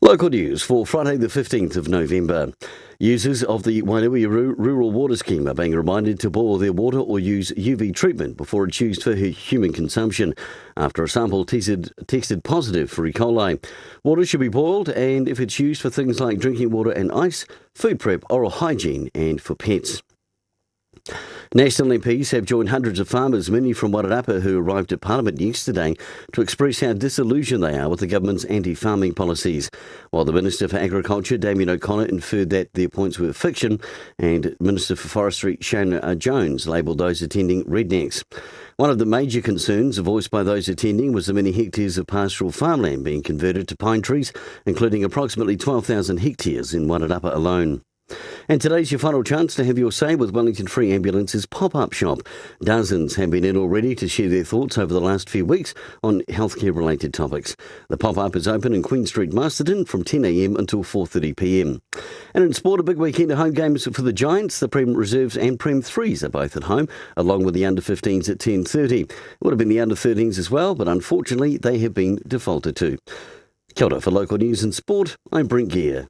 Local news for Friday the 15th of November. Users of the Wairarapa Rural Water Scheme are being reminded to boil their water or use UV treatment before it's used for human consumption after a sample tested positive for E. coli. Water should be boiled, and if it's used for things like drinking water and ice, food prep, oral hygiene and for pets. National MPs have joined hundreds of farmers, many from Wairarapa, who arrived at Parliament yesterday to express how disillusioned they are with the government's anti-farming policies. While the Minister for Agriculture, Damien O'Connor, inferred that the appointments were fiction, and Minister for Forestry, Shane Jones, labelled those attending rednecks. One of the major concerns voiced by those attending was the many hectares of pastoral farmland being converted to pine trees, including approximately 12,000 hectares in Wairarapa alone. And today's your final chance to have your say with Wellington Free Ambulance's pop-up shop. Dozens have been in already to share their thoughts over the last few weeks on healthcare-related topics. The pop-up is open in Queen Street, Masterton from 10 a.m. until 4:30 p.m. And in sport, a big weekend of home games for the Giants. The Prem Reserves and Prem 3s are both at home, along with the under-15s at 10:30. It would have been the under-13s as well, but unfortunately they have been defaulted to. Kia ora for local news and sport, I'm Brent Gare.